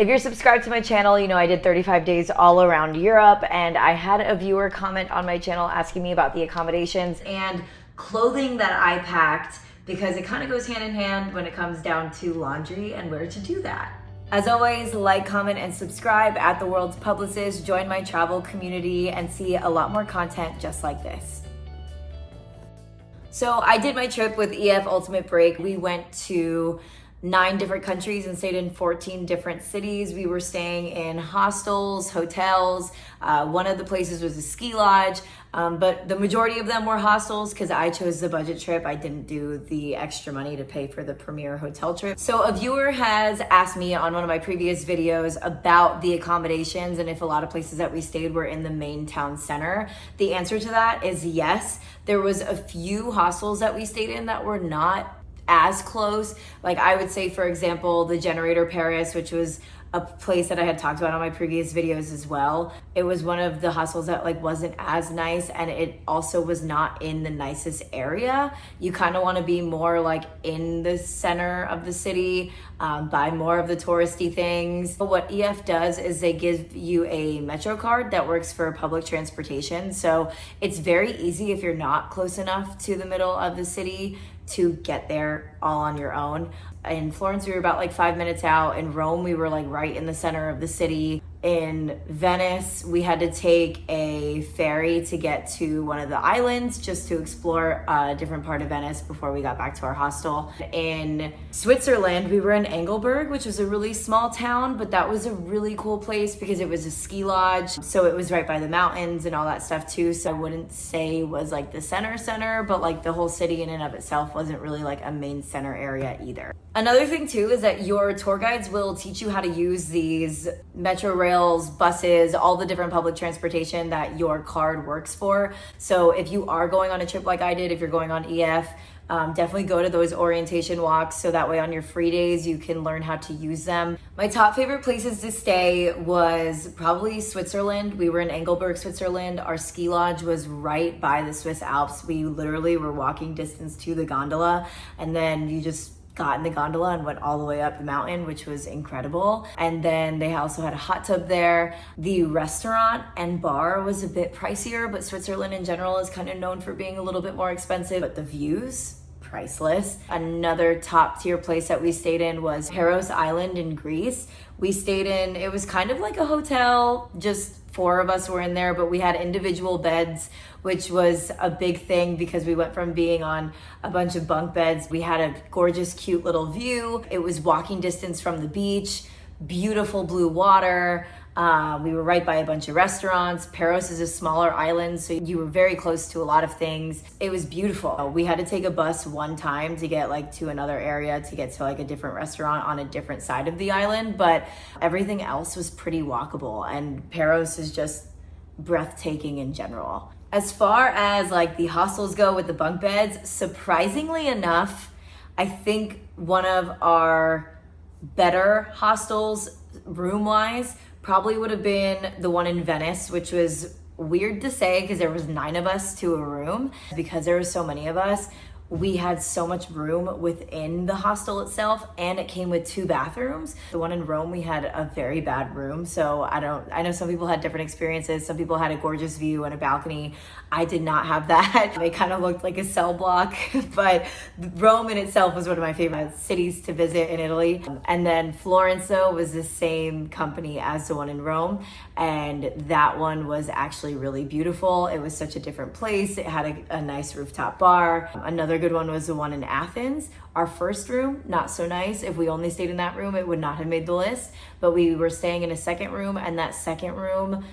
If you're subscribed to my channel, you know I did 35 days all around Europe, and I had a viewer comment on my channel asking me about the accommodations and clothing that I packed, because it kind of goes hand in hand when it comes down to laundry and where to do that. As always, like, comment, and subscribe at The World's Publicist. Join my travel community and see a lot more content just like this. So I did my trip with EF Ultimate Break. We went to 9 different countries and stayed in 14 different cities. We were staying in hostels, hotels. One of the places was a ski lodge, but the majority of them were hostels because I chose the budget trip. I didn't do the extra money to pay for the premier hotel trip. So a viewer has asked me on one of my previous videos about the accommodations and if a lot of places that we stayed were in the main town center. The answer to that is yes. There was a few hostels that we stayed in that were not as close. Like I would say, for example, the Generator Paris, which was a place that I had talked about on my previous videos as well. It was one of the hostels that like wasn't as nice, and it also was not in the nicest area. You kind of want to be more like in the center of the city, buy more of the touristy things. But what EF does is they give you a Metro card that works for public transportation. So it's very easy if you're not close enough to the middle of the city to get there all on your own. In Florence, we were about like 5 minutes out. In Rome, we were like right in the center of the city. In Venice, we had to take a ferry to get to one of the islands just to explore a different part of Venice before we got back to our hostel. In Switzerland, we were in Engelberg, which was a really small town, but that was a really cool place because it was a ski lodge. So it was right by the mountains and all that stuff too. So I wouldn't say was like the center, but like the whole city in and of itself wasn't really like a main center area either. Another thing too is that your tour guides will teach you how to use these Metro rails, buses, all the different public transportation that your card works for. So if you are going on a trip like I did, if you're going on EF, definitely go to those orientation walks so that way on your free days you can learn how to use them. My top favorite places to stay was probably Switzerland. We were in Engelberg, Switzerland. Our ski lodge was right by the Swiss Alps. We literally were walking distance to the gondola, and then you just got in the gondola and went all the way up the mountain, which was incredible. And then they also had a hot tub there. The restaurant and bar was a bit pricier, but Switzerland in general is kind of known for being a little bit more expensive, but the views, priceless. Another top tier place that we stayed in was Paros Island in Greece. We stayed in, it was kind of like a hotel, just 4 of us were in there, but we had individual beds, which was a big thing because we went from being on a bunch of bunk beds. We had a gorgeous, cute little view. It was walking distance from the beach, beautiful blue water. We were right by a bunch of restaurants. Paros is a smaller island, so you were very close to a lot of things. It was beautiful. We had to take a bus one time to get like to another area to get to like a different restaurant on a different side of the island, but everything else was pretty walkable, and Paros is just breathtaking in general. As far as like the hostels go with the bunk beds, surprisingly enough, I think one of our better hostels room-wise probably would have been the one in Venice, which was weird to say because there was 9 of us to a room. Because there were so many of us, we had so much room within the hostel itself, and it came with 2 bathrooms. The one in Rome, we had a very bad room. So I know some people had different experiences. Some people had a gorgeous view and a balcony. I did not have that. It kind of looked like a cell block, but Rome in itself was one of my favorite cities to visit in Italy. And then Florence though was the same company as the one in Rome, and that one was actually really beautiful. It was such a different place. It had a nice rooftop bar. Another good one was the one in Athens. Our first room, not so nice. If we only stayed in that room, it would not have made the list, but we were staying in a second room, and that second room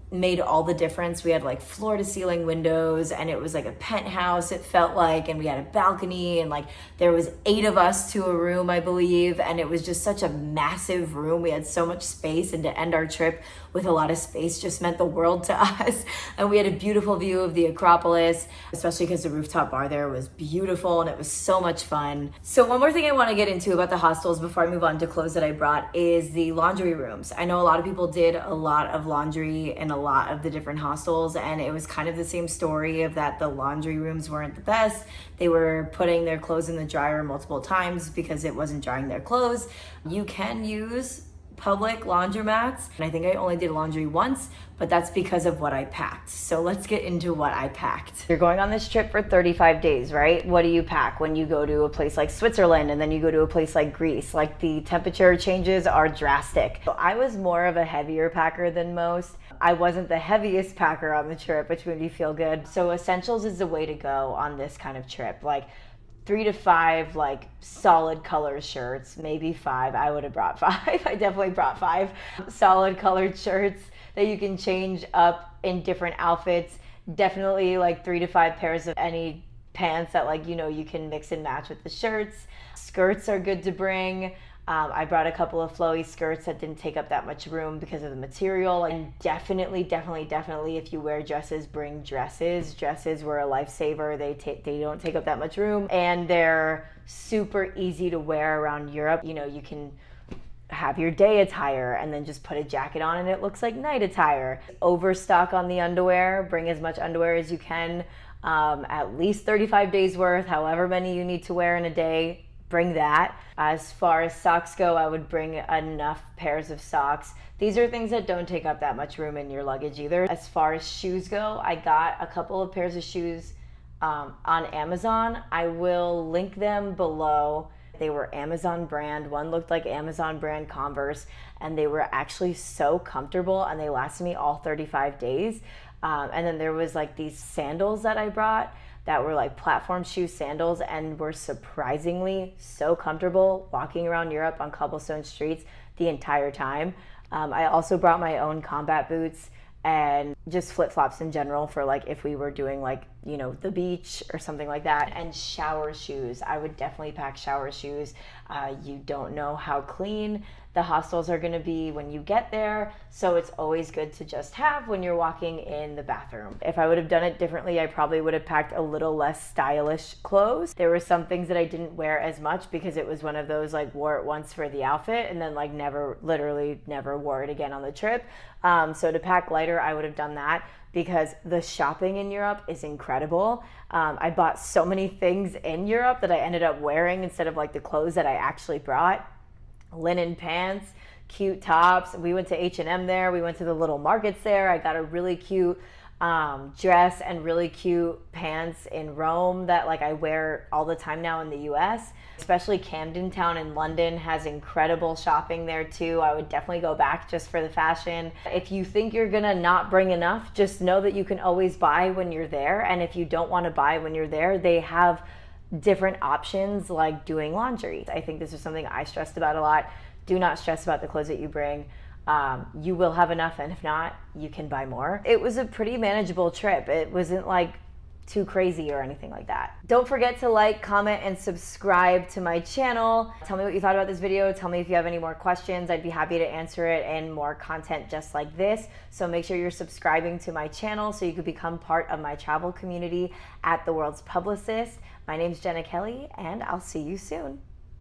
made all the difference. We had like floor to ceiling windows, and it was like a penthouse, it felt like, and we had a balcony, and like there was 8 of us to a room, I believe, and it was just such a massive room. We had so much space, and to end our trip with a lot of space just meant the world to us. And we had a beautiful view of the Acropolis, especially because the rooftop bar there was beautiful and it was so much fun. So one more thing I want to get into about the hostels before I move on to clothes that I brought is the laundry rooms. I know a lot of people did a lot of laundry in a lot of the different hostels, and it was kind of the same story of that the laundry rooms weren't the best. They were putting their clothes in the dryer multiple times because it wasn't drying their clothes. You can use public laundromats. And I think I only did laundry once, but that's because of what I packed. So let's get into what I packed. You're going on this trip for 35 days, right? What do you pack when you go to a place like Switzerland and then you go to a place like Greece? Like, the temperature changes are drastic. So I was more of a heavier packer than most. I wasn't the heaviest packer on the trip, which made me feel good. So essentials is the way to go on this kind of trip. Like 3 to 5 like solid color shirts, maybe 5. I would have brought 5. I definitely brought 5 solid colored shirts that you can change up in different outfits. Definitely like 3 to 5 pairs of any pants that, like, you know, you can mix and match with the shirts. Skirts are good to bring. I brought a couple of flowy skirts that didn't take up that much room because of the material. And definitely, if you wear dresses, bring dresses. Dresses were a lifesaver. They don't take up that much room, and they're super easy to wear around Europe. You know, you can have your day attire and then just put a jacket on and it looks like night attire. Overstock on the underwear. Bring as much underwear as you can. At least 35 days worth, however many you need to wear in a day. Bring that. As far as socks go, I would bring enough pairs of socks. These are things that don't take up that much room in your luggage either. As far as shoes go, I got a couple of pairs of shoes on Amazon. I will link them below. They were Amazon brand. One looked like Amazon brand Converse, and they were actually so comfortable, and they lasted me all 35 days. And then there was like these sandals that I brought that were like platform shoe sandals and were surprisingly so comfortable walking around Europe on cobblestone streets the entire time. I also brought my own combat boots and just flip-flops in general for like if we were doing like, you know, the beach or something like that. And shower shoes. I would definitely pack shower shoes. You don't know how clean the hostels are going to be when you get there, so it's always good to just have when you're walking in the bathroom. If I would have done it differently, I probably would have packed a little less stylish clothes. There were some things that I didn't wear as much because it was one of those like wore it once for the outfit and then like literally never wore it again on the trip. So to pack lighter, I would have done that because the shopping in Europe is incredible. I bought so many things in Europe that I ended up wearing instead of like the clothes that I actually brought. Linen pants, cute tops. We went to H&M there. We went to the little markets there. I got a really cute dress and really cute pants in Rome that like I wear all the time now in the US. Especially Camden Town in London has incredible shopping there too. I would definitely go back just for the fashion. If you think you're gonna not bring enough, just know that you can always buy when you're there. And if you don't want to buy when you're there, they have different options like doing laundry. I think this is something I stressed about a lot. Do not stress about the clothes that you bring. You will have enough, and if not, you can buy more. It was a pretty manageable trip. It wasn't like too crazy or anything like that. Don't forget to like, comment, and subscribe to my channel. Tell me what you thought about this video. Tell me if you have any more questions. I'd be happy to answer it and more content just like this. So make sure you're subscribing to my channel so you can become part of my travel community at The World's Publicist. My name's Jenna Kelly, and I'll see you soon.